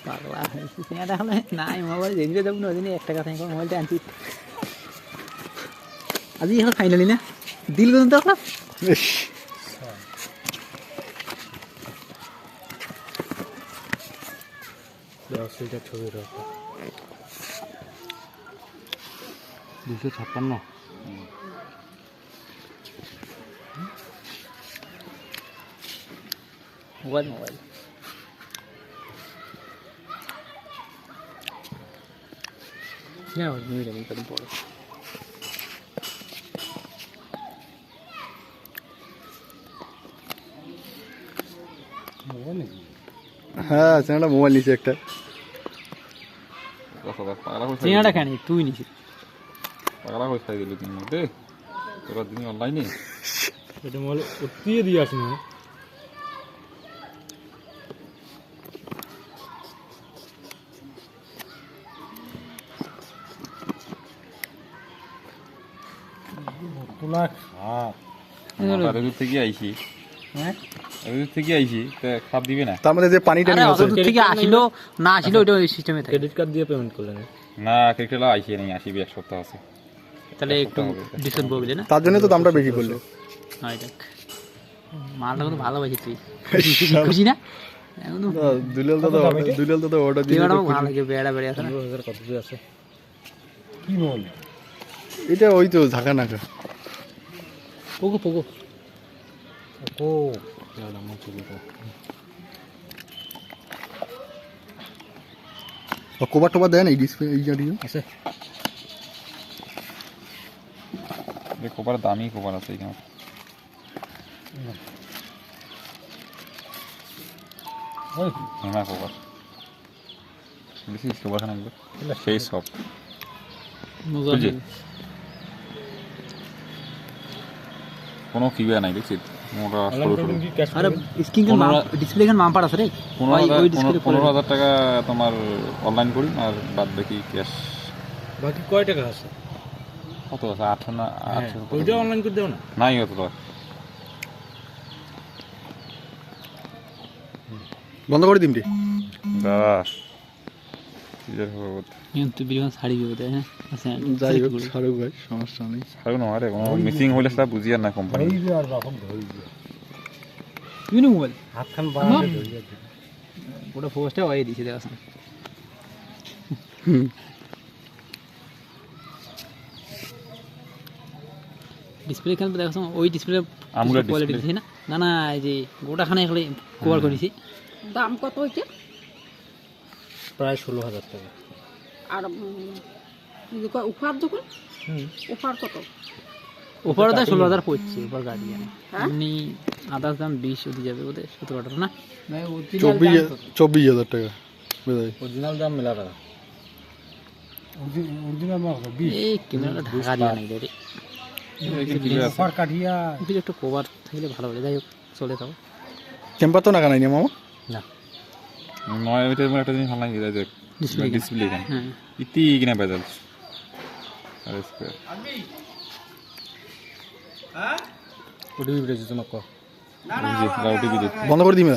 পাগলা হয়েছে সিঙ্গাটা হলে নাই মোবাইল যেদিকে যাবো না ওদিনে একটা কথা মোবাইলটা আনছি আজি এখন ফাইনালি না দিল পর্যন্ত এখন ছবি 256 মোবাইল না নিয়ে যাবেন কদিন পরে হ্যাঁ সেটা মোবাইল নিচে একটা চিনাটা খানি তুই নিছিস পাগলা হয়ে খাই দিলি তুমি মধ্যে তোরা দিন অনলাইনে এটা মোবাইল উঠিয়ে দিয়ে আসুন তোলা খাপ এদূর থেকে আইছি হ্যাঁ এদূর থেকে আইছি তা খাপ দিবে না তার মধ্যে যে পানিটা আরে নিয়ে অত দূর থেকে আসিলো না আসিলো ওইটা ওই সিস্টেমে থাকে ক্রেডিট কার্ড দিয়ে পেমেন্ট করলেন না ক্রিকেটলা আইছি নেই আসিবে এক সপ্তাহ আছে তাহলে একটু ডিসকাউন্ট পাবি না তার জন্য তো দামটা বেশি পড়লো হয় দেখ মালটা কত ভালোবাসি তুই খুশি না এখন দুলাল দাদা অর্ডার দিয়ে ভালো লাগে বেড়া বেড়ে আছে না 2000 কত দিয়ে আছে কি মোবাইল এটা ওই তো ঝাঁকা নাকা পোকো পোকো ও এটা মন চলে তো কভার টভার দেন এই ডিসপ্লে এই জাতীয় আছে কোপার দামি কোপার আছে এখানে ওই না কোপার বেশি কোপার খানা সেই সব বুঝলি কোনো কিবা নাই দেখছি মোটা সরু সরু আরে স্ক্রিন ডিসপ্লে এখানে মাম্পার আছে রে 15,000 টাকা তোমার অনলাইন করি আর বাদ বাকি ক্যাশ বাকি কয় টাকা আছে কত আছে 8 না 8 ওইটা অনলাইন করে দাও না নাই কত তো বন্ধ করে দিন রে দাদা কিদের হবে তুই বিরিয়ানি শাড়ি দিবে তাই হ্যাঁ আচ্ছা যাই হোক ছাড়ুক ভাই সমস্যা নেই ছাড়ো না আরে কোনো মিসিং হইলে সেটা বুঝি আর না কোম্পানি ধইবে আর রাখুন ধইবে তুই না মোবাইল হাতখান বাড়ালে ধইবে পুরো ফোস্টে ওই দিছি দেখাস ডিসপ্লে এখানে দেখাস ওই ডিসপ্লে আমুলের কোয়ালিটি ডিসপ্লে দিছি না না এই যে গোটাখানে খালি কভার করেছি দাম কত হইছে প্রায় 16000 টাকা আর অফার যখন অফার কত ওপরে তো 16,000 পড়ছে ওপর গাড়ি হ্যাঁ? এমনি আদার্স দাম 20 অতি যাবে ওদের 17-18 না 24,000 টাকা বোঝাই অরিজিনাল দাম মেলা টাকা অরিজিনাল মাল 20 এই ক্যামেরাটা ঢাকা দিয়া নাই রে অফার কাটিয়া কিন্তু একটু কভার থাকলে ভালো হবে যাই হোক চলে যাও টেম্পার তো নাকা নাই না মামা না নয় ওইটা একটা জিনিস ভালো লাগে দেখ ডিসপ্লে এখানে হ্যাঁ ইতি কিনা বেজাল আরে স্কয়ার ওটিপি বেজে তোমাকে ওই যে ওটিপি দে বন্ধ করে দিবে